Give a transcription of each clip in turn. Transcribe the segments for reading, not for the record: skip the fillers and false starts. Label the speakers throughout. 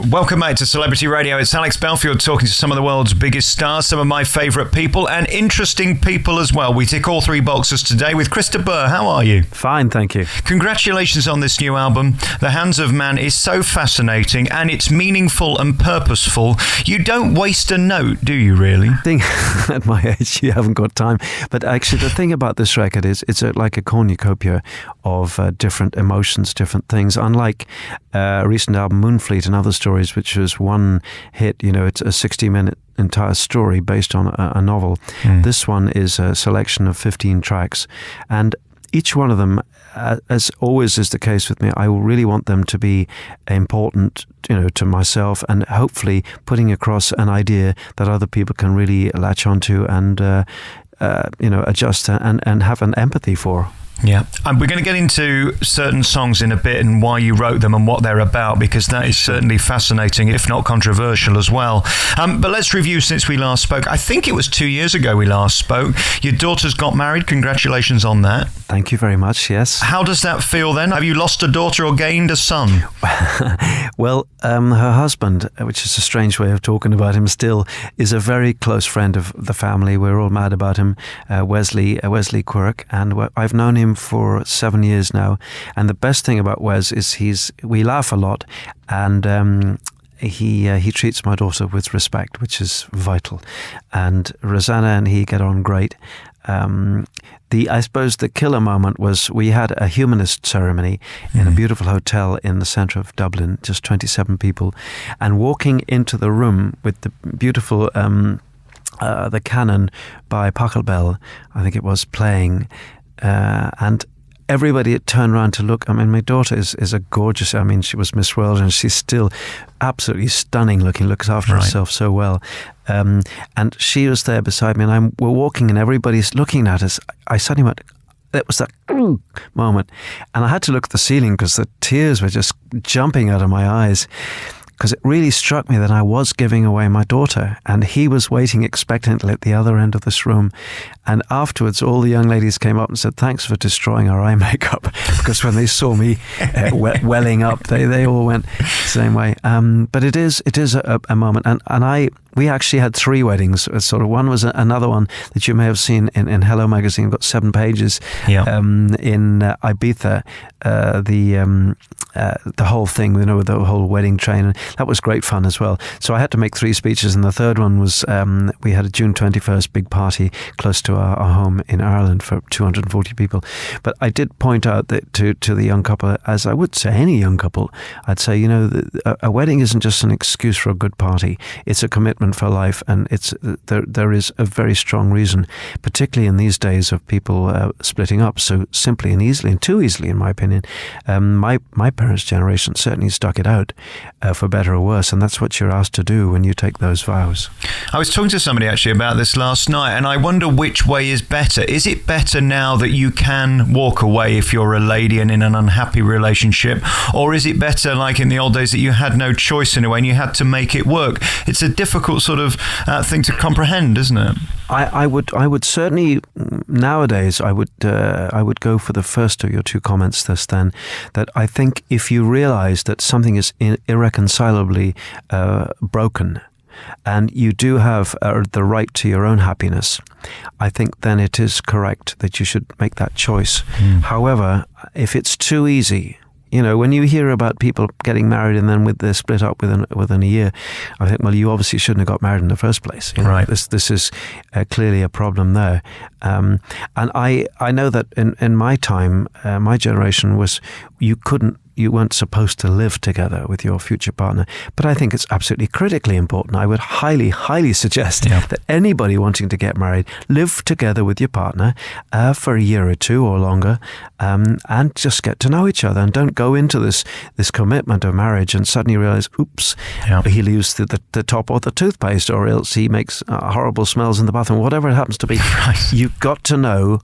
Speaker 1: Welcome back to Celebrity Radio. It's Alex Belfield talking to some of the world's biggest stars, some of my favourite people, and interesting people as well. We tick all three boxes today with Krista Burgh. How are you?
Speaker 2: Fine, thank you.
Speaker 1: Congratulations on this new album. The Hands of Man is so fascinating and it's meaningful and purposeful. You don't waste a note, do you really?
Speaker 2: I think at my age you haven't got time. But actually the thing about this record is it's like a cornucopia of different emotions, different things. Unlike a recent album, Moonfleet and Other Stories, which was one hit, it's a 60-minute entire story based on a novel. This one is a selection of 15 tracks, and each one of them, as always is the case with me, I really want them to be important, to myself, and hopefully putting across an idea that other people can really latch onto and adjust and have an empathy for.
Speaker 1: Yeah, and we're going to get into certain songs in a bit and why you wrote them and what they're about, because that is certainly fascinating, if not controversial as well. But let's review since we last spoke. I think it was 2 years ago we last spoke. Your daughter's got married. Congratulations on that.
Speaker 2: Thank you very much, yes.
Speaker 1: How does that feel then? Have you lost a daughter or gained a son?
Speaker 2: Well, her husband, which is a strange way of talking about him still, is a very close friend of the family. We're all mad about him, Wesley Quirk, and I've known him for 7 years now, and the best thing about Wes is we laugh a lot, and he treats my daughter with respect, which is vital, and Rosanna and he get on great. I suppose the killer moment was we had a humanist ceremony in a beautiful hotel in the centre of Dublin, just 27 people, and walking into the room with the beautiful the Canon by Pachelbel, I think it was, playing, and everybody turned around to look. I mean, my daughter is a gorgeous, she was Miss World, and she's still absolutely stunning looking, looks after herself so well. And she was there beside me, and we're walking and everybody's looking at us. I suddenly went, it was that moment. And I had to look at the ceiling because the tears were just jumping out of my eyes, because it really struck me that I was giving away my daughter, and he was waiting expectantly at the other end of this room. And afterwards, all the young ladies came up and said, "Thanks for destroying our eye makeup," because when they saw me welling up, they all went the same way. But it is a moment, and we actually had 3 weddings. Sort of one was another one that you may have seen in Hello magazine, got 7 pages. In Ibiza, the whole thing, with the whole wedding train, and that was great fun as well. So I had to make 3 speeches, and the third one was we had a June 21st big party close to our home in Ireland for 240 people. But I did point out that to the young couple, as I would say any young couple, I'd say, a wedding isn't just an excuse for a good party. It's a commitment for life, and there is a very strong reason, particularly in these days of people splitting up so simply and easily, and too easily in my opinion. My parents' generation certainly stuck it out, for better or worse, and that's what you're asked to do when you take those vows.
Speaker 1: I was talking to somebody actually about this last night, and I wonder which way is better. Is it better now that you can walk away if you're a lady and in an unhappy relationship, or is it better like in the old days that you had no choice in a way and you had to make it work? It's a difficult sort of thing to comprehend, isn't it?
Speaker 2: I would certainly nowadays I would go for the first of your 2 comments then, that I think if you realise that something is irreconcilably broken, and you do have the right to your own happiness, I think then it is correct that you should make that choice. However, if it's too easy, when you hear about people getting married and then they're split up within a year, I think, well, you obviously shouldn't have got married in the first place.
Speaker 1: Right.
Speaker 2: This is clearly a problem there. And I know that in my time, my generation was, you weren't supposed to live together with your future partner. But I think it's absolutely critically important. I would highly, highly suggest that anybody wanting to get married, live together with your partner for a year or 2 or longer, and just get to know each other, and don't go into this commitment of marriage and suddenly realize, oops, he leaves the top of the toothpaste, or else he makes horrible smells in the bathroom, whatever it happens to be. You've got to know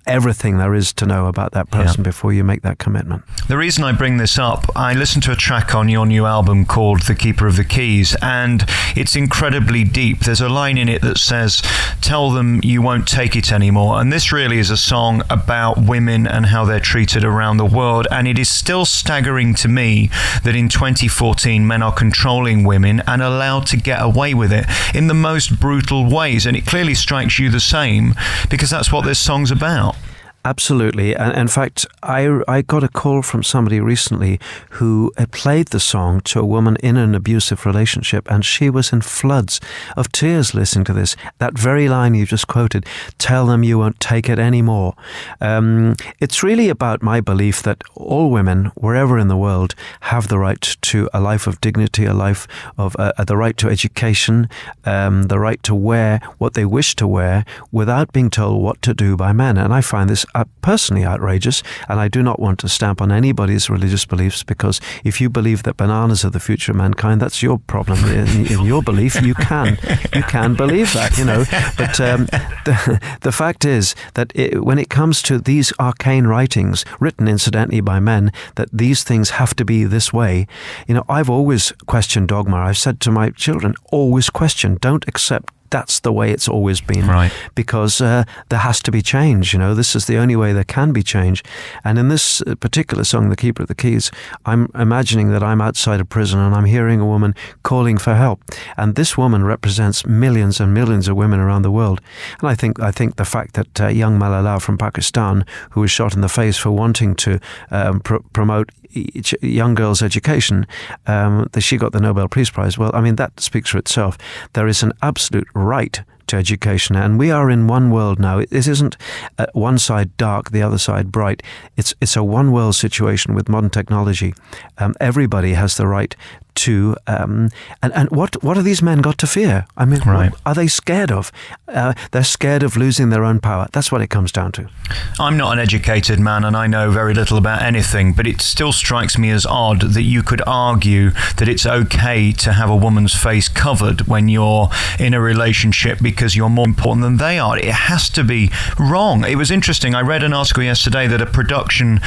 Speaker 2: everything there is to know about that person before you make that commitment.
Speaker 1: The reason I bring this up, I listened to a track on your new album called The Keeper of the Keys, and it's incredibly deep. There's a line in it that says, "Tell them you won't take it anymore." And this really is a song about women and how they're treated around the world. And it is still staggering to me that in 2014, men are controlling women and allowed to get away with it in the most brutal ways. And it clearly strikes you the same, because that's what this song's about.
Speaker 2: Absolutely. And in fact, I got a call from somebody recently who had played the song to a woman in an abusive relationship, and she was in floods of tears listening to this. That very line you just quoted, "Tell them you won't take it anymore." It's really about my belief that all women, wherever in the world, have the right to a life of dignity, a life of the right to education, the right to wear what they wish to wear without being told what to do by men. And I find this personally outrageous, and I do not want to stamp on anybody's religious beliefs, because if you believe that bananas are the future of mankind, that's your problem. In your belief, you can believe that, you know. But the fact is that when it comes to these arcane writings, written incidentally by men, that these things have to be this way, you know, I've always questioned dogma. I've said to my children, always question, don't accept that's the way it's always been,
Speaker 1: right?
Speaker 2: Because there has to be change. You know, this is the only way there can be change. And in this particular song, "The Keeper of the Keys," I'm imagining that I'm outside a prison and I'm hearing a woman calling for help. And this woman represents millions and millions of women around the world. And I think the fact that young Malala from Pakistan, who was shot in the face for wanting to promote young girls' education, that she got the Nobel Peace Prize. Well, I mean, that speaks for itself. There is an absolute right to education, and we are in one world now. It isn't one side dark, the other side bright. It's a one world situation with modern technology. Everybody has the right to, and what have these men got to fear? I mean,
Speaker 1: right.
Speaker 2: What are they scared of? They're scared of losing their own power. That's what it comes down to.
Speaker 1: I'm not an educated man, and I know very little about anything, but it still strikes me as odd that you could argue that it's okay to have a woman's face covered when you're in a relationship because you're more important than they are. It has to be wrong. It was interesting. I read an article yesterday that a production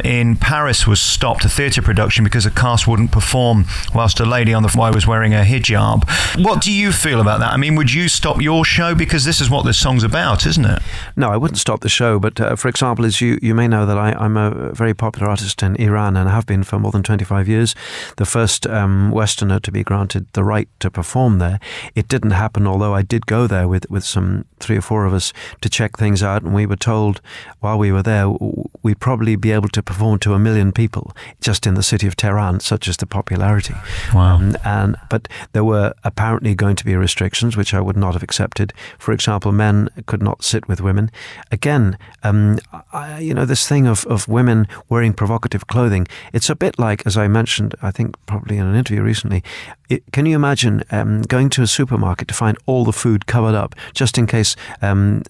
Speaker 1: in Paris was stopped, a theatre production, because the cast wouldn't perform whilst a lady on the fly was wearing a hijab. What do you feel about that? I mean, would you stop your show? Because this is what this song's about, isn't it?
Speaker 2: No, I wouldn't stop the show. But for example, as you may know, that I'm a very popular artist in Iran and have been for more than 25 years. The first Westerner to be granted the right to perform there. It didn't happen, although I did go there with some 3 or 4 of us to check things out. And we were told while we were there, we'd probably be able to perform to 1 million people just in the city of Tehran, such as the popularity.
Speaker 1: Wow.
Speaker 2: But there were apparently going to be restrictions, which I would not have accepted. For example, men could not sit with women. Again, this thing of women wearing provocative clothing, it's a bit like, as I mentioned, I think probably in an interview recently, can you imagine going to a supermarket to find all the food covered up just in case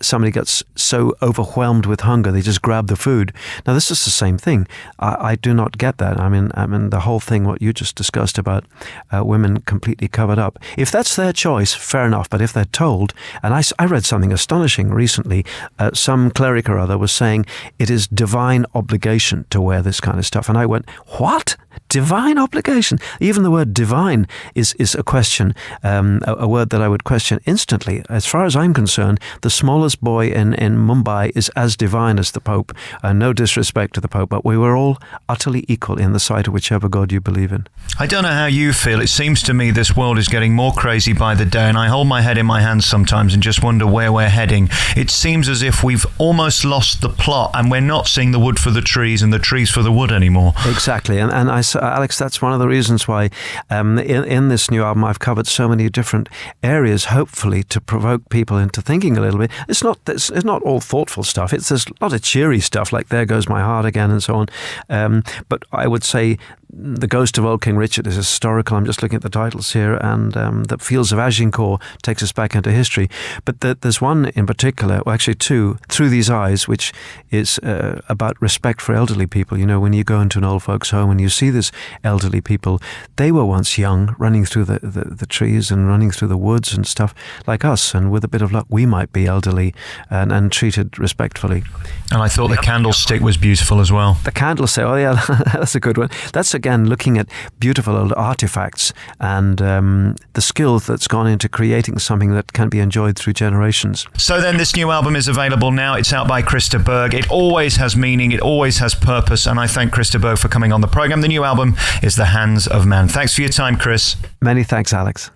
Speaker 2: somebody gets so overwhelmed with hunger they just grab the food? Now, this is the same thing. I do not get that. I mean, the whole thing, what you just discussed about women completely covered up. If that's their choice, fair enough. But if they're told, and I read something astonishing recently, some cleric or other was saying it is divine obligation to wear this kind of stuff. And I went, what? Divine obligation? Even the word divine is a question, a word that I would question instantly. As far as I'm concerned, the smallest boy in Mumbai is as divine as the Pope. No disrespect to the Pope, but we were all utterly equal in the sight of whichever God you believe in.
Speaker 1: I don't know how you feel. It seems to me this world is getting more crazy by the day, and I hold my head in my hands sometimes and just wonder where we're heading. It seems as if we've almost lost the plot, and we're not seeing the wood for the trees and the trees for the wood anymore.
Speaker 2: Exactly. And Alex, that's one of the reasons why in this new album I've covered so many different areas, hopefully to provoke people into thinking a little bit. It's not all thoughtful stuff. There's a lot of cheery stuff like "There Goes My Heart Again" and so on. But I would say The Ghost of Old King Richard is historical. I'm just looking at the titles here, and The Fields of Agincourt takes us back into history. But there's one in particular, well, actually two, Through These Eyes, which is about respect for elderly people. You know, when you go into an old folks' home and you see this elderly people, they were once young, running through the trees and running through the woods and stuff like us. And with a bit of luck, we might be elderly and treated respectfully.
Speaker 1: And I thought the candlestick was beautiful as well.
Speaker 2: The candlestick, oh yeah, that's a good one. That's again looking at beautiful old artifacts and the skill that's gone into creating something that can be enjoyed through generations.
Speaker 1: So then this new album is available now. It's out by Krista Burgh. It always has meaning. It always has purpose. And I thank Krista Burgh for coming on the program. The new album is The Hands of Man. Thanks for your time, Chris.
Speaker 2: Many thanks, Alex.